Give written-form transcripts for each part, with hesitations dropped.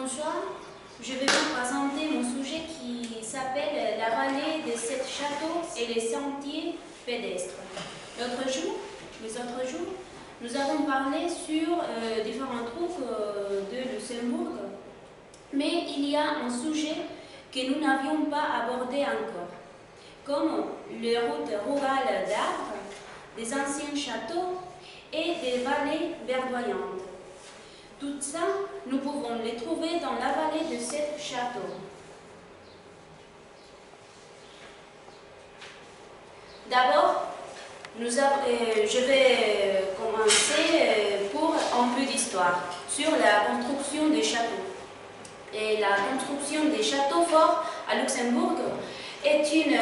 Bonsoir, je vais vous présenter mon sujet qui s'appelle la vallée des 7 châteaux et les sentiers pédestres. Les autres jours, nous avons parlé sur différents trucs de Luxembourg, mais il y a un sujet que nous n'avions pas abordé encore, comme les routes rurales d'arbres, des anciens châteaux et des vallées verdoyantes. Tout ça, nous pouvons les trouver dans la vallée de 7 châteaux. D'abord, je vais commencer pour un peu d'histoire sur la construction des châteaux. Et la construction des châteaux forts à Luxembourg est une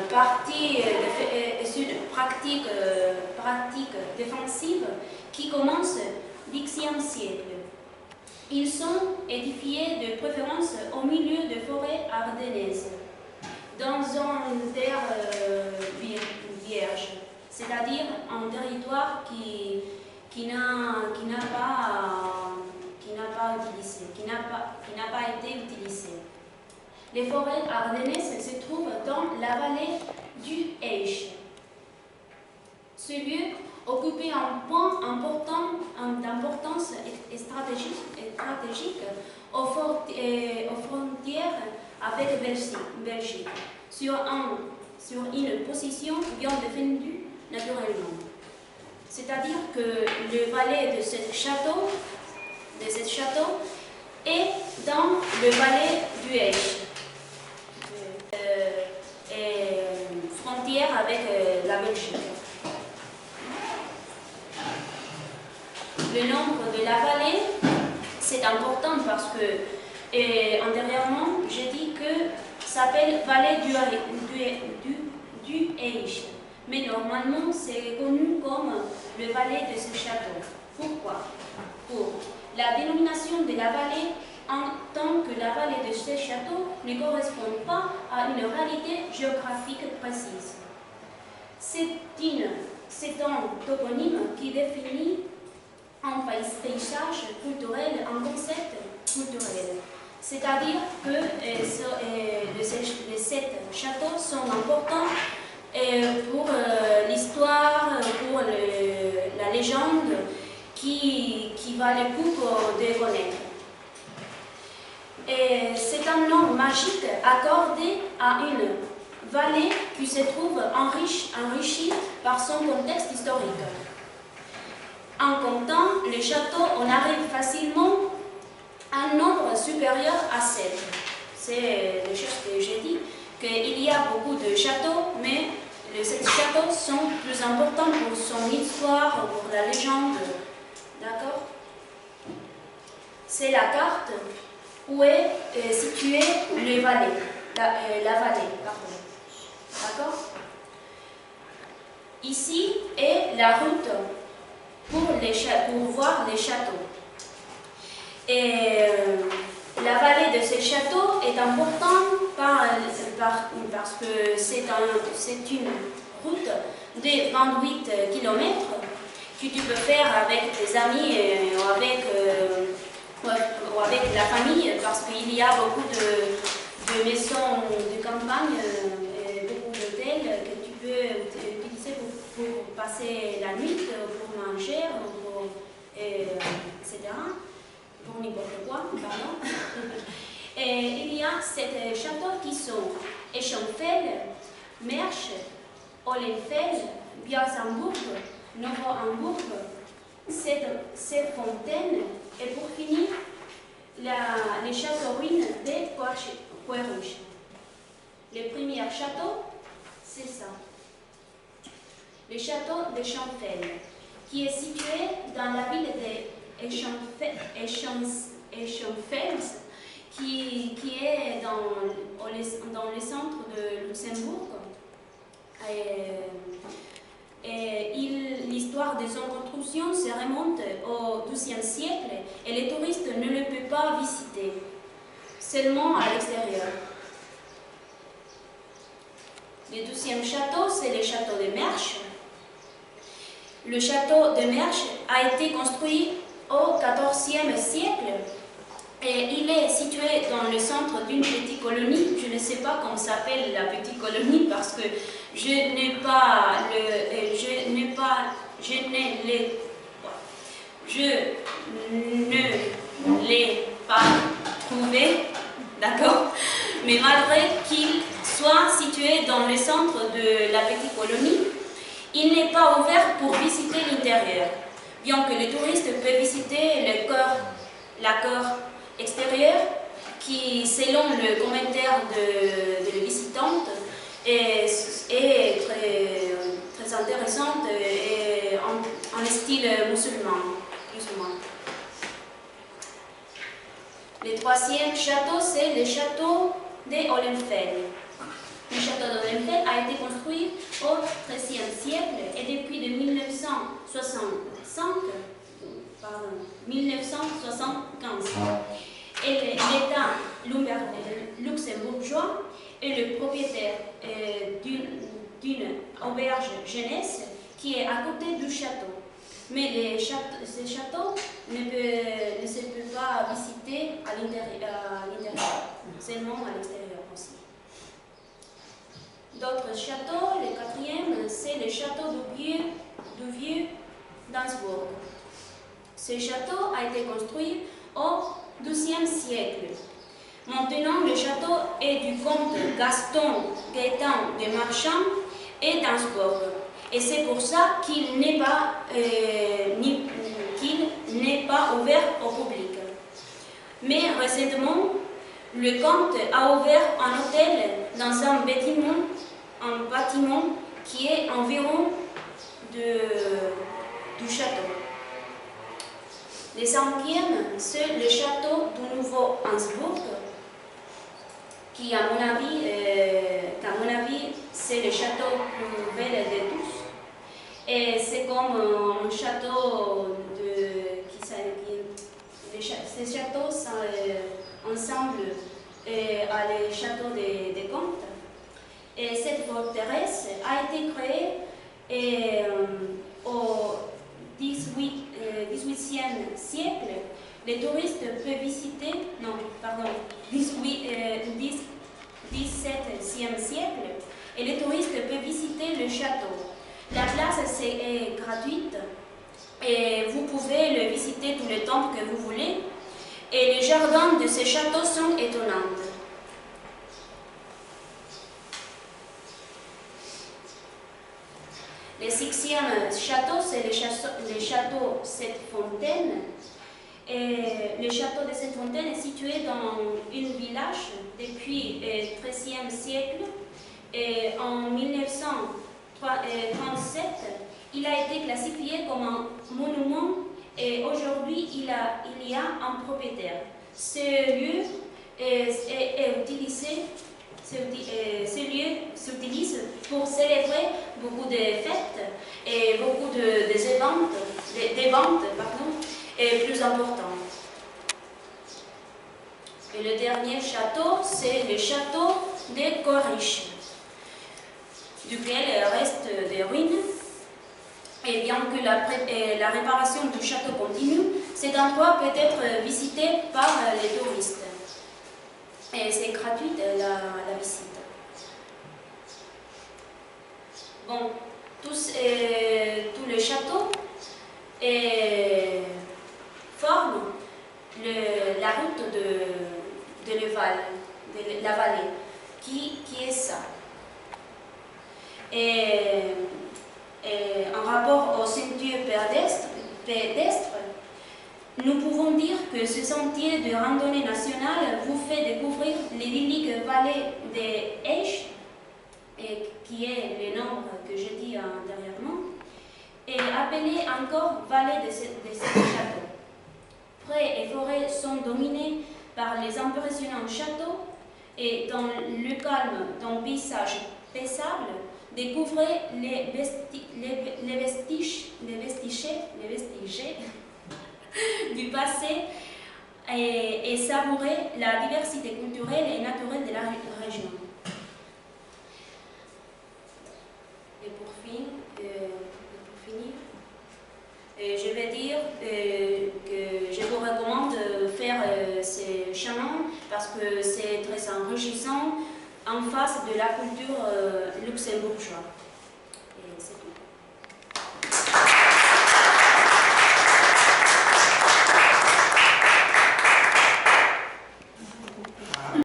pratique défensive qui commence l'Xe siècle. Ils sont édifiés de préférence au milieu de forêts ardennaises, dans une terre vierge, c'est-à-dire un territoire qui n'a pas été utilisé. Les forêts ardennaises se trouvent dans la vallée du Eich. Ce lieu occupait un point d'importance stratégique aux frontières avec Belgique, sur une position bien défendue naturellement. C'est-à-dire que le vallée de cette château est dans le vallée du Eich, et frontière avec la Belgique. Le nombre de la vallée, c'est important parce que antérieurement, j'ai dit que ça s'appelle vallée du Eich. Mais normalement, c'est connu comme le vallée de ce château. Pourquoi? Pour la dénomination de la vallée en tant que la vallée de ce château ne correspond pas à une réalité géographique précise. C'est un toponyme qui définit un paysage culturel, un concept culturel. C'est-à-dire que les 7 châteaux sont importants pour l'histoire, pour la légende qui valent le coup de connaître. C'est un nom magique accordé à une vallée qui se trouve enrichie par son contexte historique. En comptant les châteaux, on arrive facilement à un nombre supérieur à 7. C'est les choses que j'ai dit, qu'il y a beaucoup de châteaux, mais les 7 châteaux sont plus importants pour son histoire, pour la légende. D'accord? C'est la carte où est située la vallée. D'accord? Ici est la route pour voir les châteaux. Et la vallée de ces châteaux est importante parce que c'est une route de 28 km que tu peux faire avec tes amis ou avec la famille, parce qu'il y a beaucoup de maisons de campagne et beaucoup d'hôtels que tu peux utiliser pour passer la nuit, pour manger, etc. Pour n'importe quoi, pardon. Et il y a 7 châteaux qui sont Eschenfeld, Mersch, Ohlenfels, Biasenburg, Novo-Hamburg, Seefontaine et pour finir, les châteaux ruines de Querruch. Le premier château, c'est ça. Le château d'Eschenfeld, qui est situé dans la ville d'Eschenfels, qui est dans le centre de Luxembourg. L'histoire de son construction se remonte au XIIe siècle et les touristes ne le peuvent pas visiter, seulement à l'extérieur. Le 12e château, c'est le château de Mersch. Le château de Mersch a été construit au XIVe siècle Et il est situé dans le centre d'une petite colonie. Je ne sais pas comment s'appelle la petite colonie parce que je n'ai pas trouvé, d'accord? Mais malgré qu'il soit situé dans le centre de la petite colonie, il n'est pas ouvert pour visiter l'intérieur. Bien que les touristes peuvent visiter la cour extérieure, qui, selon le commentaire de la visitante, est très intéressante et en style musulman. Le troisième château, c'est le château d'Olenfeld. Le château d'Olenfeld a été construit au XIIIe siècle et depuis 1975. Et l'État luxembourgeois est le propriétaire d'une auberge jeunesse qui est à côté du château. Mais ce château ne se peut pas visiter à l'intérieur, seulement à l'extérieur aussi. D'autres châteaux, le quatrième, c'est le château du Vieux d'Ansbourg. Ce château a été construit au XIIe siècle. Maintenant, le château est du comte Gaston Gaétan de Marchand et d'Ansbourg. Et c'est pour ça qu'il n'est pas ouvert au public. Mais récemment, le comte a ouvert un hôtel dans un bâtiment qui est environ du château. Le cinquième, c'est le château du Nouveau-Ansbourg, qui, à mon avis, c'est le château plus bel de tous. Et c'est comme un château ces châteaux ensemble à les châteaux des comtes. Et cette forteresse a été créée au XVIIIe siècle. Les touristes peuvent visiter, XVIIe siècle, et les touristes peuvent visiter le château. La place est gratuite et vous pouvez le visiter tout le temps que vous voulez. Et les jardins de ce château sont étonnants. Le sixième château, c'est le château Sept-Fontaines. Et le château de Sept-Fontaines est situé dans un village depuis le XIIIe siècle. Et en 1937, il a été classifié comme un monument et aujourd'hui il y a un propriétaire. Ce lieu s'utilise pour célébrer beaucoup de fêtes et beaucoup d'événements et plus importants. Et le dernier château, c'est le château de Corrich, duquel reste des ruines. Et bien que la réparation du château continue, cet endroit peut être visité par les touristes. Et c'est gratuit la visite. Bon, tout le château forme la route de la vallée, qui est ça. Et en rapport au sentier pédestre, nous pouvons dire que ce sentier de randonnée nationale vous fait découvrir l'idyllique vallée des Eiches, qui est le nom que j'ai dit antérieurement, et appelée encore vallée de ces châteaux. Prés et forêts sont dominés par les impressionnants châteaux et dans le calme d'un paysage paisible, découvrez les vestiges du passé et savourer la diversité culturelle et naturelle de la région. Et pour finir, je vais dire que je vous recommande de faire ces parce que c'est très enrichissant en face de la culture luxembourgeoise. Et c'est tout.